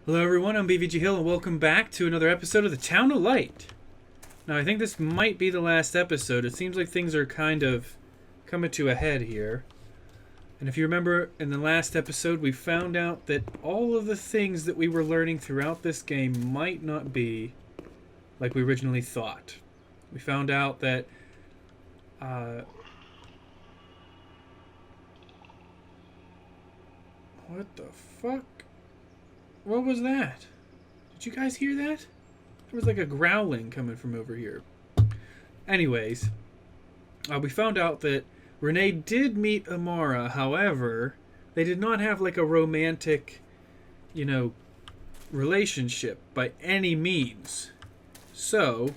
Hello everyone, I'm BVG Hill and welcome back to another episode of the Town of Light. Now I think this might be the last episode. It seems like things are kind of coming to a head here. And if you remember, in the last episode we found out that all of the things that we were learning throughout this game might not be like we originally thought. We found out that what the fuck? What was that? Did you guys hear that? There was like a growling coming from over here. Anyways, we found out that Renee did meet Amara. However, they did not have like a romantic, relationship by any means. So,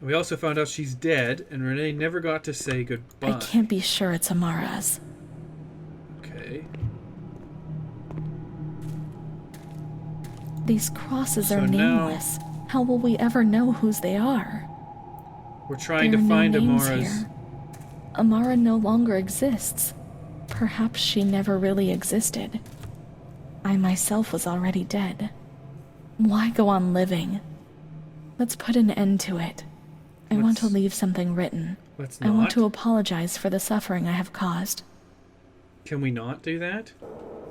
we also found out she's dead, and Renee never got to say goodbye. I can't be sure it's Amara's. Okay. These crosses So are now- nameless. How will we ever know whose they are? We're trying There to are find no names Amara's... here. Amara no longer exists. Perhaps she never really existed. I myself was already dead. Why go on living? Let's put an end to it. I want to Let's- leave something written. Let's I not. want to apologize for the suffering I have caused. Can we not do that?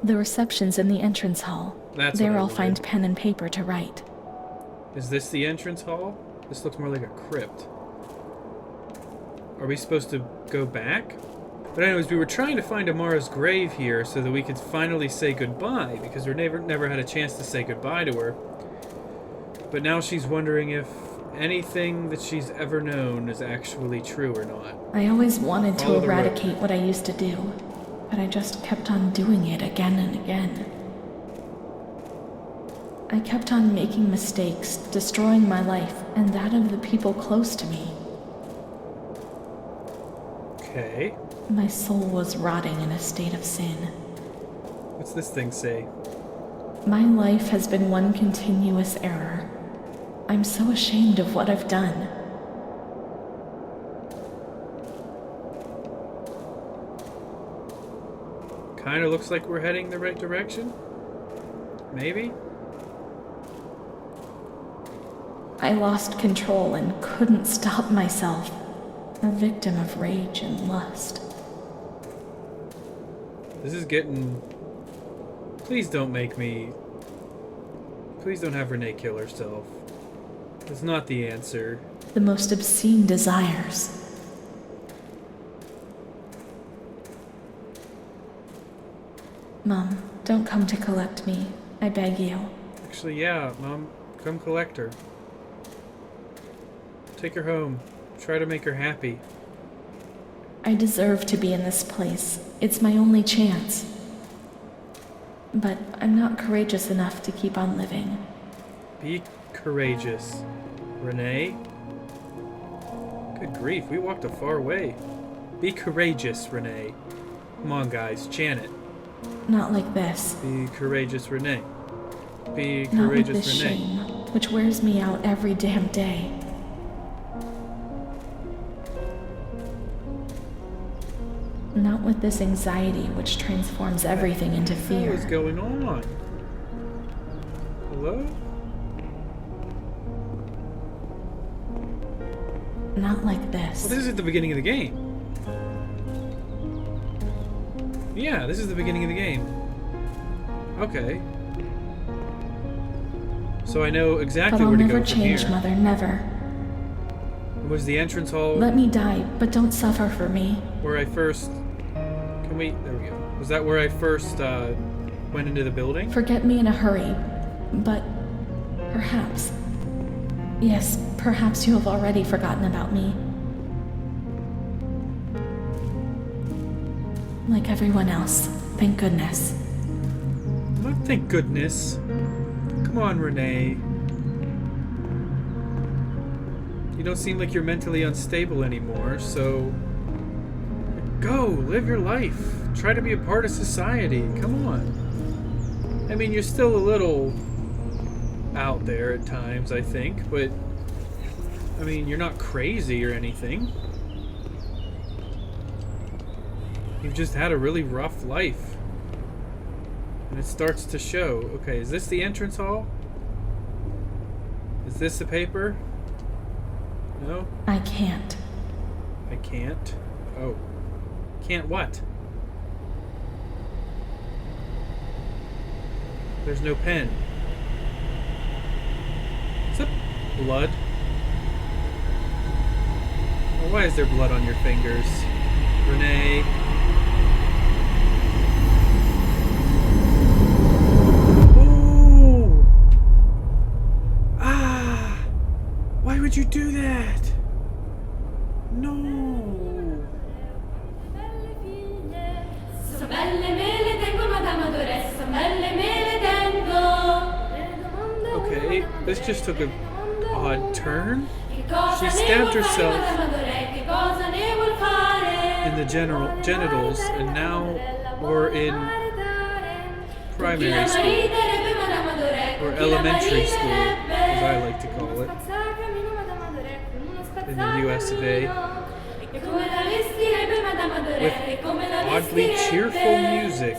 The reception's in the entrance hall. That's There what I I'll wanted. find pen and paper to write. Is this the entrance hall? This looks more like a crypt. Are we supposed to go back? But anyways, we were trying to find Amara's grave here so that we could finally say goodbye, because we never had a chance to say goodbye to her. But now she's wondering if anything that she's ever known is actually true or not. I always wanted Follow to the road. eradicate what I used to do, but I just kept on doing it again and again. I kept on making mistakes, destroying my life and that of the people close to me. Okay. My soul was rotting in a state of sin. What's this thing say? My life has been one continuous error. I'm so ashamed of what I've done. Kinda looks like we're heading the right direction? Maybe? I lost control and couldn't stop myself, a victim of rage and lust. This is getting... Please don't make me... Please don't have Renee kill herself. That's not the answer. The most obscene desires. Mom, don't come to collect me. I beg you. Actually, yeah, Mom. Come collect her. Take her home. Try to make her happy. I deserve to be in this place. It's my only chance. But I'm not courageous enough to keep on living. Be courageous. Renee? Good grief, we walked a far way. Be courageous, Renee. Come on, guys, chant it. Not like this. Be courageous, Renee. Be Not with courageous, this Renee. shame, which wears me out every damn day. Not with this anxiety which transforms everything into What fear. is going on? Hello? Not like Well, this. this is at the beginning of the game. Yeah, this is the beginning of the game. Okay. So I know But exactly I'll where to never go from change, here. Mother, never. Was the entrance hall Let me die, but don't suffer for me. where I first... Can we... There we go. Was that where I first went into the building? Forget me in a hurry, but perhaps. Yes, perhaps you have already forgotten about me. Like everyone else, thank goodness. Well, thank goodness. Come on, Renee. You don't seem like you're mentally unstable anymore, so... Go! Live your life! Try to be a part of society. Come on. I mean, you're still a little out there at times, I think, but... I mean, you're not crazy or anything. You've just had a really rough life. And it starts to show. Okay, is this the entrance hall? Is this the paper? No? I can't. I can't. Oh. Can't what? There's no pen. Is that blood? Well, why is there blood on your fingers? Renee. Oh! Ah! Why would you do that? No. Okay, this just took an odd turn. She stabbed herself in the genitals, and now we're in primary school, or elementary school, as I like to call it, in the US of A, with oddly cheerful music.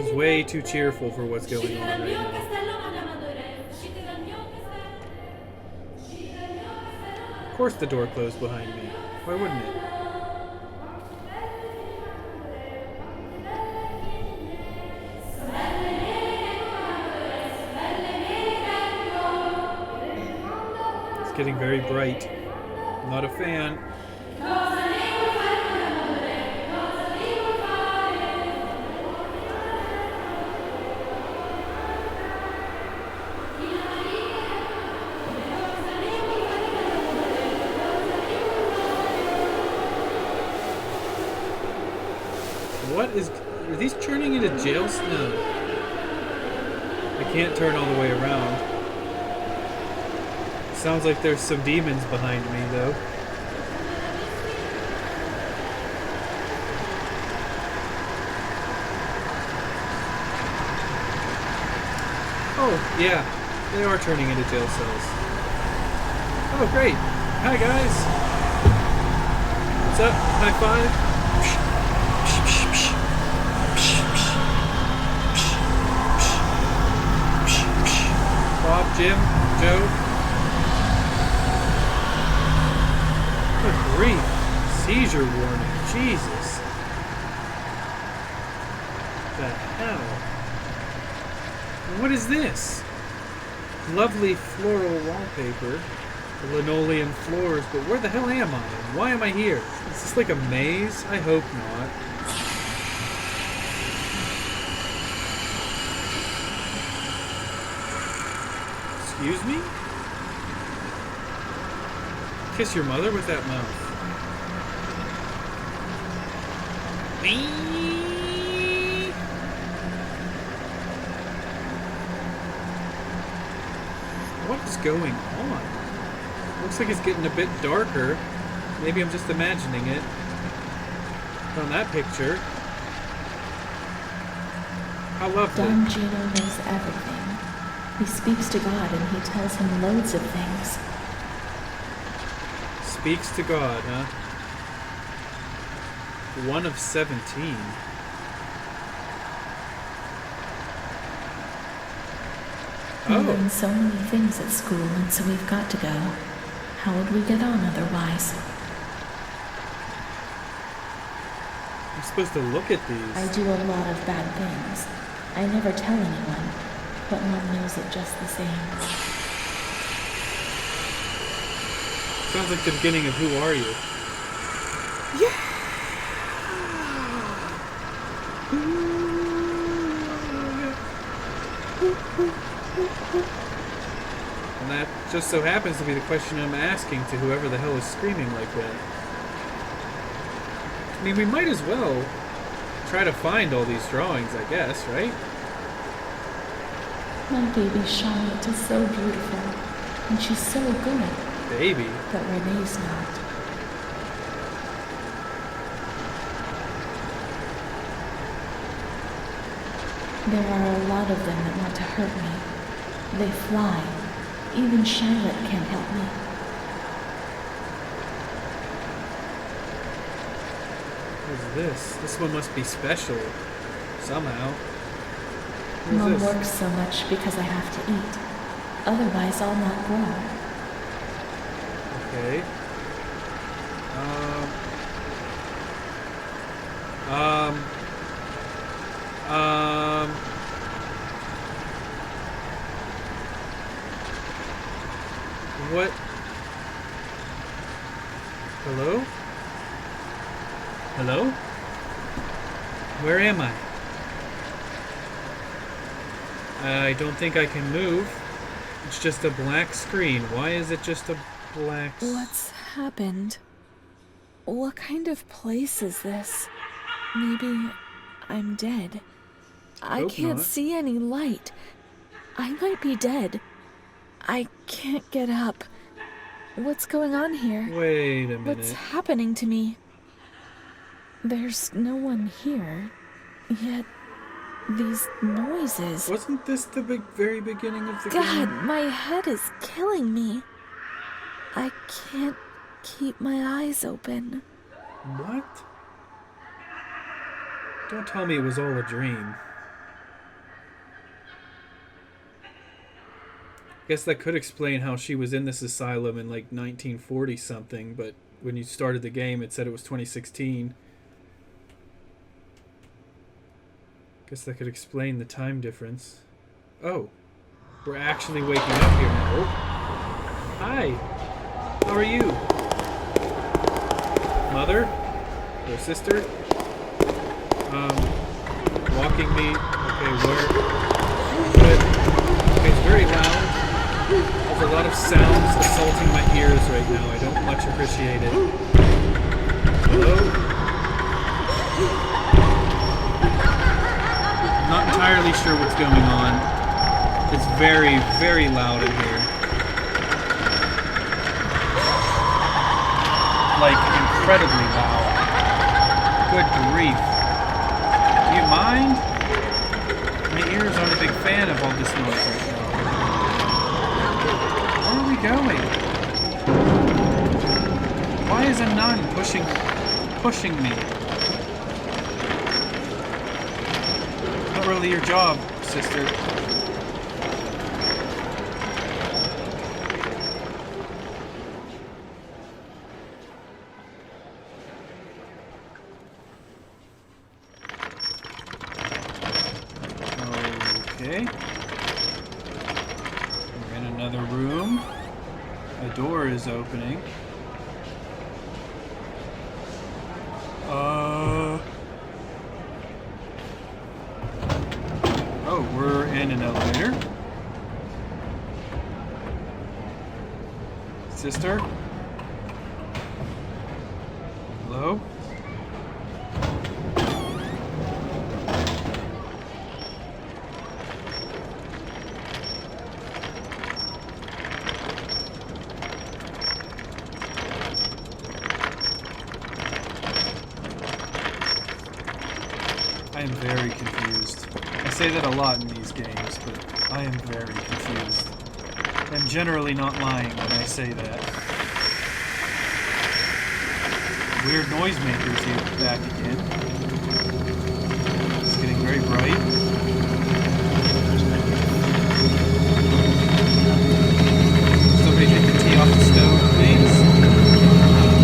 It's way too cheerful for what's going on right now. Of course the door closed behind me. Why wouldn't it? It's getting very bright. I'm not a fan. What is... Are these turning into jail snow? I can't turn all the way around. Sounds like there's some demons behind me, though. Oh, yeah. They are turning into jail cells. Oh, great. Hi, guys. What's up? High five? Bob, Jim, Joe. Good grief. Seizure warning. Jesus. The hell? And what is this? Lovely floral wallpaper. The linoleum floors, but where the hell am I? And why am I here? Is this like a maze? I hope not. Excuse me? Kiss your mother with that mouth. What is going on? Looks like it's getting a bit darker. Maybe I'm just imagining it. From that picture. How lovely. Don Gino knows everything. He speaks to God and he tells him loads of things. Speaks to God, huh? 1 of 17. We Oh. learn so many things at school, and so we've got to go. How would we get on otherwise? I'm supposed to look at these. I do a lot of bad things. I never tell anyone, but Mom knows it just the same. Sounds like the beginning of Who Are You? And that just so happens to be the question I'm asking to whoever the hell is screaming like that. I mean, we might as well try to find all these drawings, I guess, right? My baby Charlotte is so beautiful, and she's so good, Baby. but Renee's not. There are a lot of them that want to hurt me. They fly. Even Charlotte can't help me. What is this? This one must be special. somehow. Who's Mom this? works so much because I have to eat. Otherwise, I'll not grow. Okay. What? Hello? Hello? Where am I? I don't think I can move. It's just a black screen. Why is it just a black... What's happened? What kind of place is this? Maybe I'm dead. I Hope can't not. see any light. I might be dead. I can't get up. What's going on here? Wait a minute. What's happening to me? There's no one here. Yet, these noises. Wasn't this the very beginning of the God, game? my head is killing me. I can't keep my eyes open. What? Don't tell me it was all a dream. Guess that could explain how she was in this asylum in like 1940 something, but when you started the game it said it was 2016. Guess that could explain the time difference. Oh, we're actually waking up here now. Oh. Hi, how are you? Mother? Or sister? Walking me. Okay, where? Good. Okay, it's very loud. There's a lot of sounds assaulting my ears right now. I don't much appreciate it. Hello? Not entirely sure what's going on. It's very, very loud in here. Like, incredibly loud. Good grief. Do you mind? My ears aren't a big fan of all this noise right now. Where are we going? Why is a nun pushing me? Not really your job, sister. Okay. We're in another room. A door is opening. Oh, we're in an elevator. Sister? Hello? I am very confused. I say that a lot in these games, but I am very confused. I'm generally not lying when I say that. Weird noisemakers here back again. It's getting very bright. Somebody take the tea off the stove, please.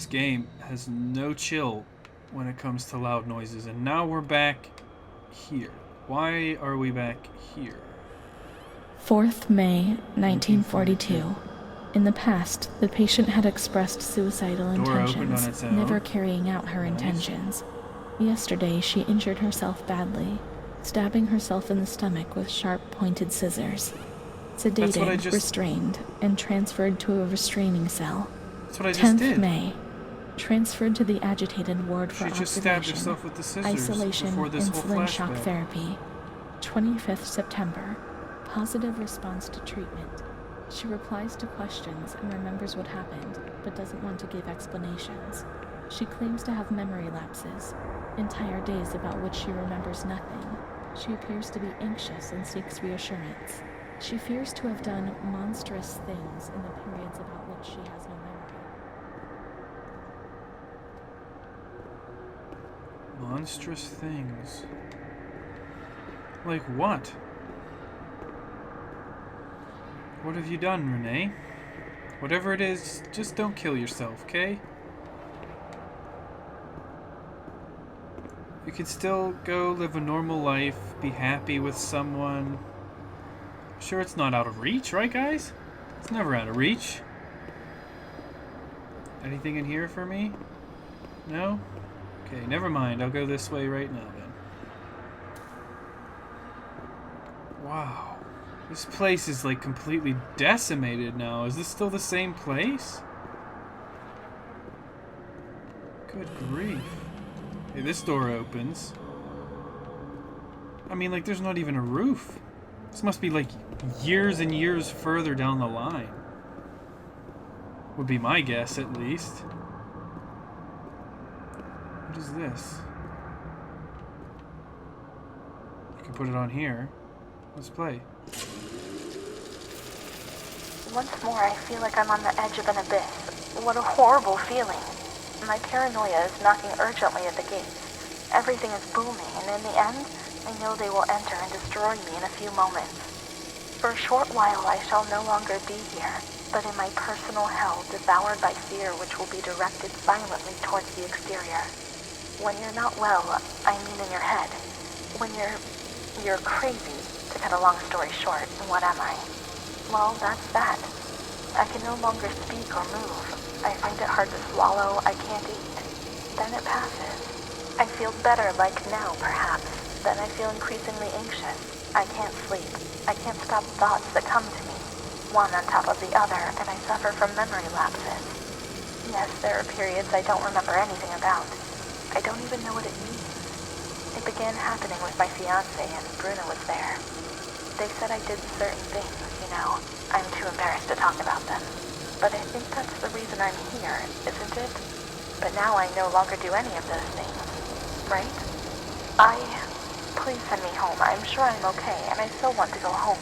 Game has no chill when it comes to loud noises, and now we're back here. Why are we back here? 4th May, 1942. In the past, the patient had expressed suicidal Door opened on intentions, its own. never carrying out her Nice. intentions. Yesterday, she injured herself badly, stabbing herself in the stomach with sharp, pointed scissors. That's what I Sedated, just- restrained, and transferred to a restraining cell. That's what I just 10th did. May. Transferred to the agitated ward for She just stabbed observation, herself with the scissors isolation, before this whole insulin shock flashback. therapy. 25th September. Positive response to treatment. She replies to questions and remembers what happened, but doesn't want to give explanations. She claims to have memory lapses, entire days about which she remembers nothing. She appears to be anxious and seeks reassurance. She fears to have done monstrous things in the periods about which she has no memory. Monstrous things. Like what? What have you done, Renee? Whatever it is, just don't kill yourself, okay? You can still go live a normal life, be happy with someone. Sure, it's not out of reach, right, guys? It's never out of reach. Anything in here for me? No? Okay, never mind. I'll go this way right now, then. Wow. This place is, like, completely decimated now. Is this still the same place? Good grief. Hey, this door opens. I mean, like, there's not even a roof. This must be, like, years and years further down the line. Would be my guess, at least. What is this? You can put it on here. Let's play. Once more, I feel like I'm on the edge of an abyss. What a horrible feeling. My paranoia is knocking urgently at the gates. Everything is booming, and in the end, I know they will enter and destroy me in a few moments. For a short while, I shall no longer be here, but in my personal hell, devoured by fear which will be directed violently towards the exterior. When you're not well, I mean in your head. When you're crazy, to cut a long story short, what am I? Well, that's that. I can no longer speak or move. I find it hard to swallow, I can't eat. Then it passes. I feel better like now, perhaps. Then I feel increasingly anxious. I can't sleep. I can't stop thoughts that come to me, one on top of the other, and I suffer from memory lapses. Yes, there are periods I don't remember anything about. I don't even know what it means. It began happening with my fiancé, and Bruno was there. They said I did certain things, you know. I'm too embarrassed to talk about them. But I think that's the reason I'm here, isn't it? But now I no longer do any of those things, right? Please send me home. I'm sure I'm okay, and I still want to go home.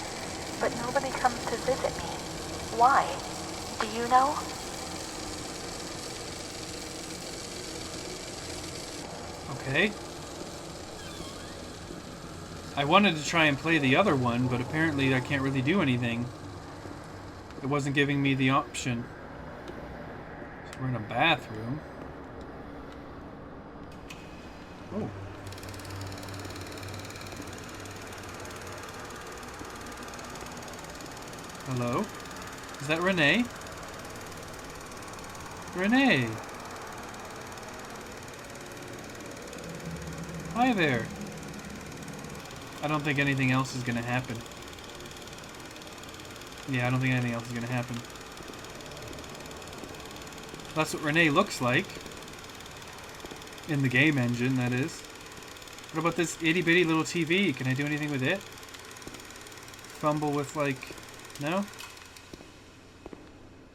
But nobody comes to visit me. Why? Do you know? Okay. I wanted to try and play the other one, but apparently I can't really do anything. It wasn't giving me the option. So we're in a bathroom. Oh. Hello? Is that Renee? Renee! Hi there. I don't think anything else is gonna happen. Yeah, I don't think anything else is gonna happen. That's what Renee looks like. In the game engine, that is. What about this itty bitty little TV? Can I do anything with it? Fumble with, like... No?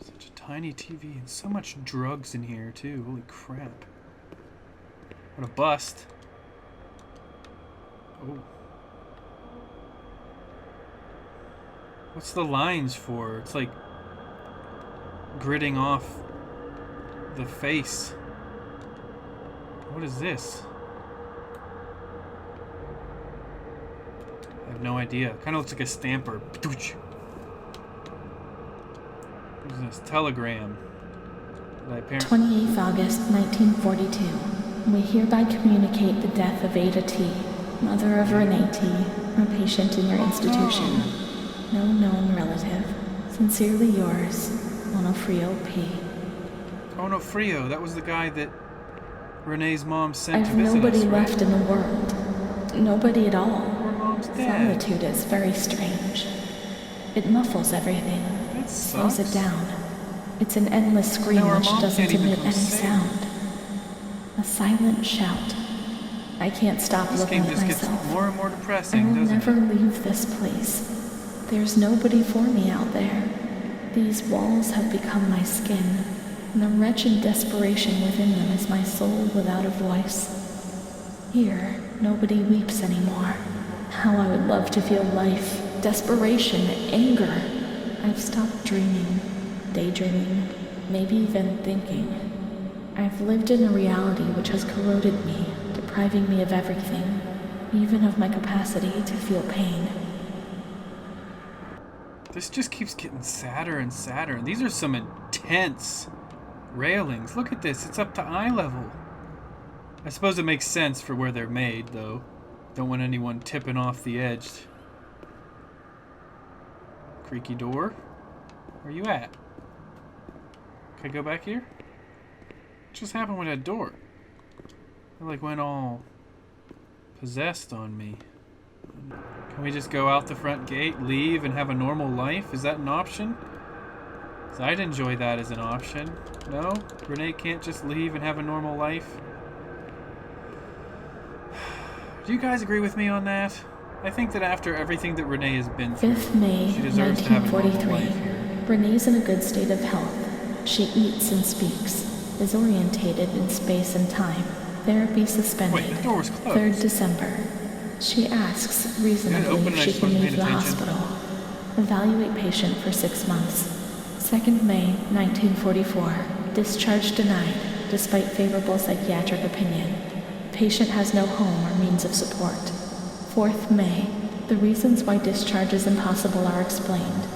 Such a tiny TV and so much drugs in here, too. Holy crap. What a bust. Oh. What's the lines for? It's like gritting off the face. What is this? I have no idea. Kind of looks like a stamper. What is this? Telegram. That I apparently... 28th August, 1942. We hereby communicate the death of Ada T., mother of Renee T., a patient in your institution. No known relative. Sincerely yours, Onofrio P. Onofrio, that was the guy that Renee's mom sent to I've visit nobody us, right? left in the world. Nobody at all. Her mom's dead. Solitude is very strange. It muffles everything. That Slows it sucks. down. It's an endless scream Now our which mom doesn't can't even emit come any save her. sound. A silent shout. I can't stop This looking game at just gets myself. more and more I depressing, will doesn't never it? leave this place. There's nobody for me out there. These walls have become my skin, and the wretched desperation within them is my soul without a voice. Here, nobody weeps anymore. How I would love to feel life, desperation, anger. I've stopped dreaming, daydreaming, maybe even thinking. I've lived in a reality which has corroded me, depriving me of everything, even of my capacity to feel pain. This just keeps getting sadder and sadder. These are some intense railings. Look at this. It's up to eye level. I suppose it makes sense for where they're made, though. Don't want anyone tipping off the edge. Creaky door. Where you at? Can I go back here? What just happened with that door? It like went all possessed on me. Can we just go out the front gate, leave, and have a normal life? Is that an option? 'Cause I'd enjoy that as an option. No? Renee can't just leave and have a normal life? Do you guys agree with me on that? I think that after everything that Renee has been through, 5th May, she deserves to have a normal 1943. life. Renee's in a good state of health. She eats and speaks, is orientated in space and time. Therapy suspended. Wait, the door was closed. 3rd December. She asks reasonably open and if I she just can wasn't leave paying the attention. hospital. Evaluate patient for 6 months. 2nd May, 1944. Discharge denied, despite favorable psychiatric opinion. Patient has no home or means of support. 4th May. The reasons why discharge is impossible are explained,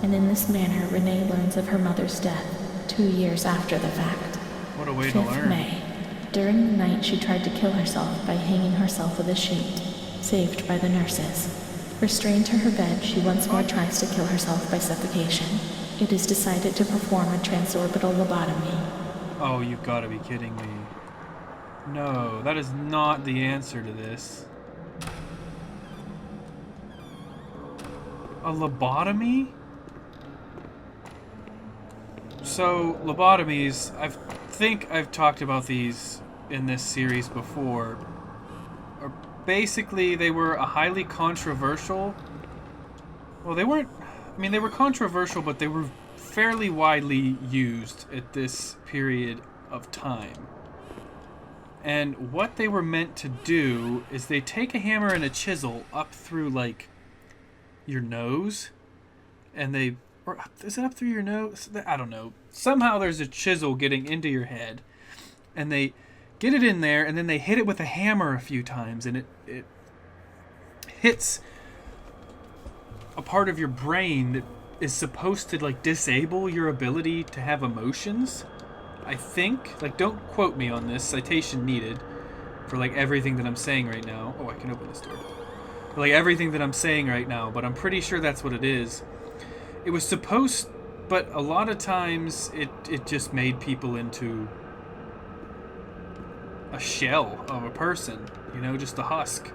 and in this manner Renee learns of her mother's death 2 years after the fact. What a way to 5th learn. May. During the night, she tried to kill herself by hanging herself with a sheet, saved by the nurses. Restrained to her bed, she once more tries to kill herself by suffocation. It is decided to perform a transorbital lobotomy. Oh, you've got to be kidding me. No, that is not the answer to this. A lobotomy? So, lobotomies, I think I've talked about these in this series before. Basically, they were a highly controversial... Well, they weren't... I mean, they were controversial, but they were fairly widely used at this period of time. And what they were meant to do is they take a hammer and a chisel up through, like, your nose, and they... Or is it up through your nose? I don't know. Somehow there's a chisel getting into your head, and they get it in there, and then they hit it with a hammer a few times, and it hits a part of your brain that is supposed to, like, disable your ability to have emotions. I think. Like, don't quote me on this. Citation needed for, like, everything that I'm saying right now. Oh, I can open this door. For, like, everything that I'm saying right now, but I'm pretty sure that's what it is. It was supposed, but a lot of times it just made people into a shell of a person, you know, just a husk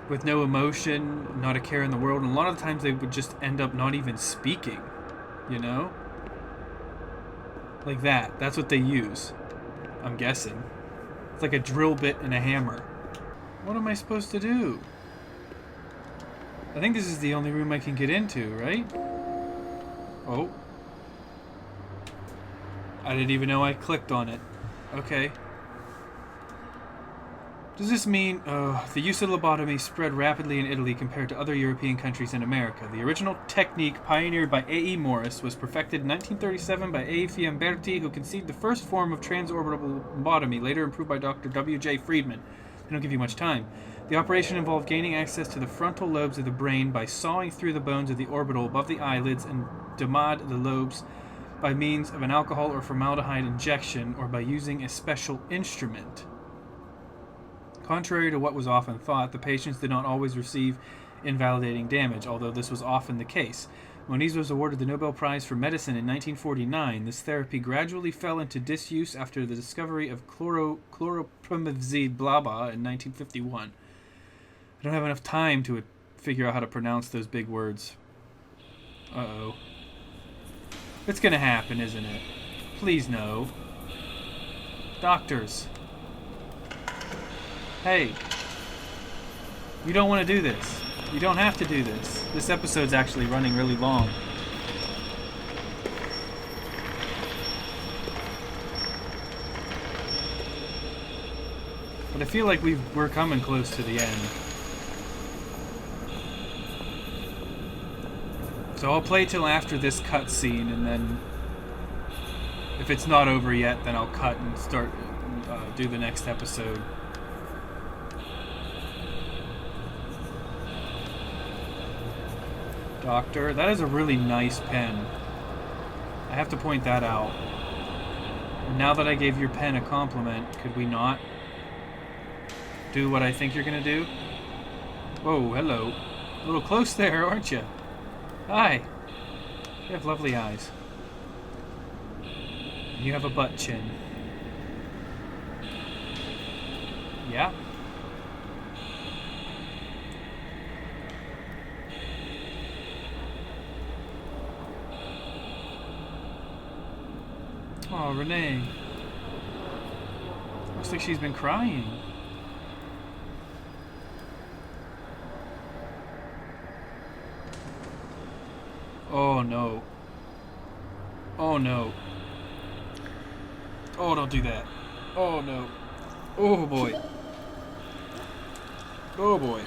with no emotion, not a care in the world, and a lot of times they would just end up not even speaking, you know? Like that. That's what they use, I'm guessing. It's like a drill bit and a hammer. What am I supposed to do? I think this is the only room I can get into, right? Oh. I didn't even know I clicked on it. Okay. Does this mean the use of lobotomy spread rapidly in Italy compared to other European countries and America? The original technique pioneered by A.E. Morris was perfected in 1937 by A. Fiamberti, who conceived the first form of transorbital lobotomy, later improved by Dr. W.J. Friedman. They don't give you much time. The operation involved gaining access to the frontal lobes of the brain by sawing through the bones of the orbital above the eyelids and demod the lobes by means of an alcohol or formaldehyde injection or by using a special instrument. Contrary to what was often thought, the patients did not always receive invalidating damage, although this was often the case. Moniz was awarded the Nobel Prize for Medicine in 1949. This therapy gradually fell into disuse after the discovery of chlorpromazine blaba in 1951. I don't have enough time to figure out how to pronounce those big words. Uh-oh. It's gonna happen, isn't it? Please no. Doctors. Hey. You don't want to do this. You don't have to do this. This episode's actually running really long. But I feel like we're coming close to the end. So I'll play till after this cutscene, and then if it's not over yet, then I'll cut and start do the next episode. Doctor, that is a really nice pen. I have to point that out. And now that I gave your pen a compliment, could we not do what I think you're gonna do? Whoa, hello. A little close there, aren't you? Hi. You have lovely eyes. You have a butt chin. Yeah? Oh, Renee. Looks like she's been crying. Oh no. Oh no. Oh, don't do that. Oh no. Oh boy. Oh boy.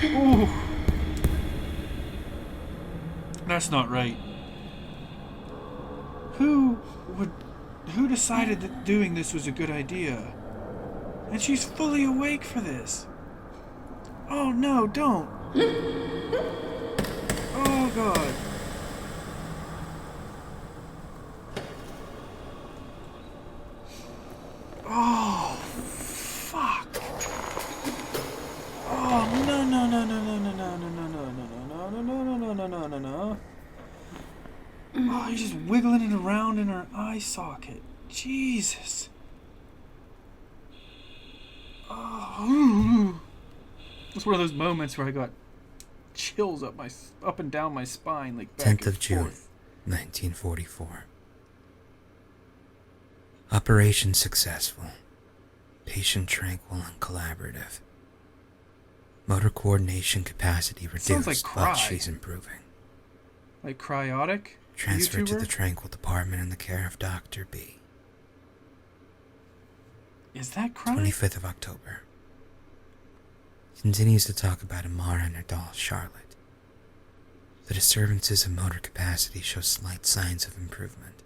Ooh. That's not right. Who decided that doing this was a good idea? And she's fully awake for this. Oh no, don't. Oh god. Oh fuck. Oh no no no no no no no no no no no no no no no no no no no. Oh, he's just wiggling it around in her eye socket. Jesus. Oh. It's one of those moments where I got chills up and down my spine, like back 10th and of June, forth. 1944. Operation successful. Patient tranquil and collaborative. Motor coordination capacity Sounds reduced, like but Cry. she's improving. Like Cryotic? Transferred to YouTuber? the Tranquil department in the care of Dr. B. Is that Cry? 25th of October. Continues to talk about Amara and her doll, Charlotte. The disturbances of motor capacity show slight signs of improvement.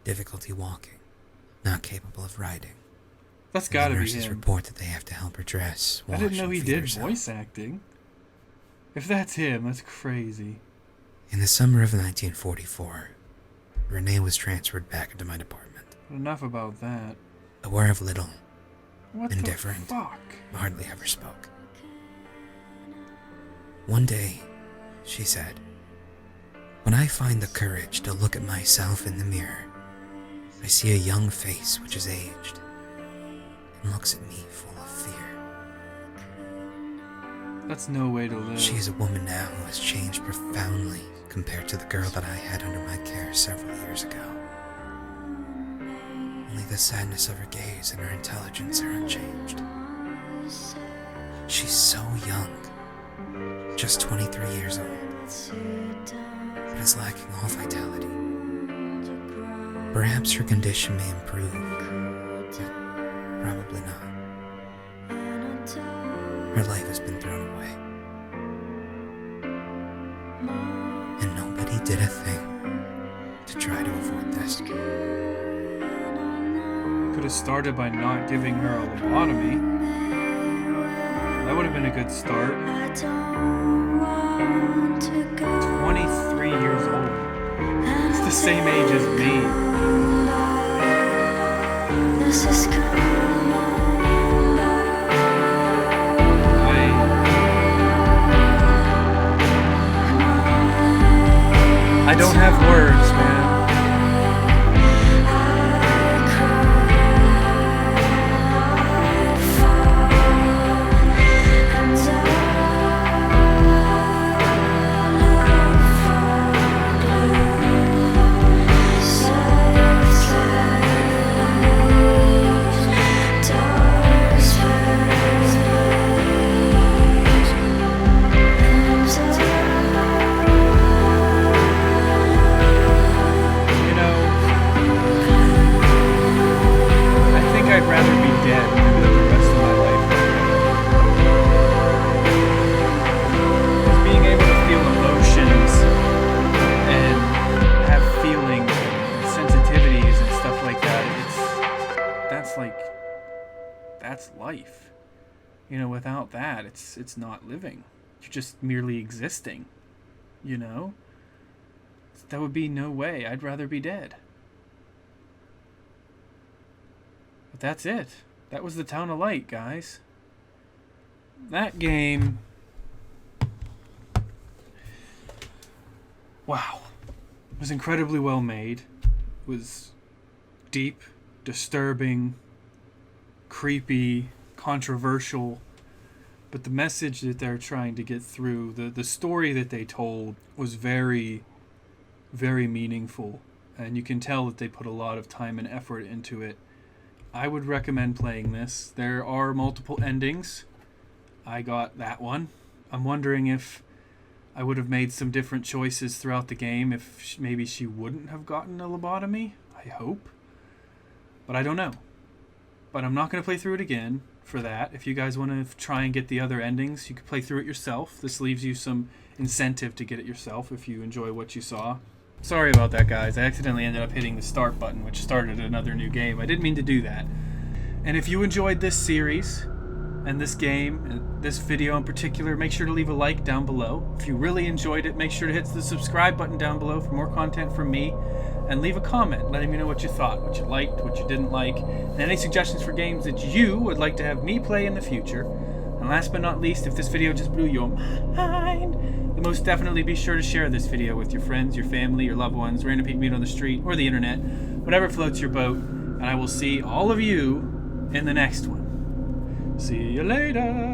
Difficulty walking, not capable of riding. That's And gotta the be nurses him. report that they have to help her dress, I wash, didn't know and he feed did herself. voice acting. If that's him, that's crazy. In the summer of 1944, Renee was transferred back into my department. Enough about that. Aware of little, What Indifferent. the fuck? hardly ever spoke. One day, she said, "When I find the courage to look at myself in the mirror, I see a young face which is aged and looks at me full of fear. That's no way to live. She is a woman now who has changed profoundly compared to the girl that I had under my care several years ago. Only the sadness of her gaze and her intelligence are unchanged. She's so young, just 23 years old, but is lacking all vitality. Perhaps her condition may improve, but probably not. Her life has been thrown away. And nobody did a thing to try to avoid this. Could have started by not giving her a lobotomy. That would have been a good start. 23 years old. It's the same age as me. I don't have words, man. life. You know, without that, it's not living. You're just merely existing. You know? That would be no way. I'd rather be dead. But that's it. That was the Town of Light, guys. That game... Wow. It was incredibly well made. It was deep, disturbing, creepy, controversial. But the message that they're trying to get through, the story that they told was very, very meaningful. And you can tell that they put a lot of time and effort into it. I would recommend playing this. There are multiple endings. I got that one. I'm wondering if I would have made some different choices throughout the game if maybe she wouldn't have gotten a lobotomy. I hope. But I don't know. But I'm not going to play through it again for that. If you guys want to try and get the other endings, you can play through it yourself. This leaves you some incentive to get it yourself if you enjoy what you saw. Sorry about that, guys. I accidentally ended up hitting the start button, which started another new game. I didn't mean to do that. And if you enjoyed this series and this game, and this video in particular, make sure to leave a like down below. If you really enjoyed it, make sure to hit the subscribe button down below for more content from me. And leave a comment letting me know what you thought, what you liked, what you didn't like, and any suggestions for games that you would like to have me play in the future. And last but not least, if this video just blew your mind, then most definitely be sure to share this video with your friends, your family, your loved ones, random people you meet on the street, or the internet, whatever floats your boat. And I will see all of you in the next one. See you later!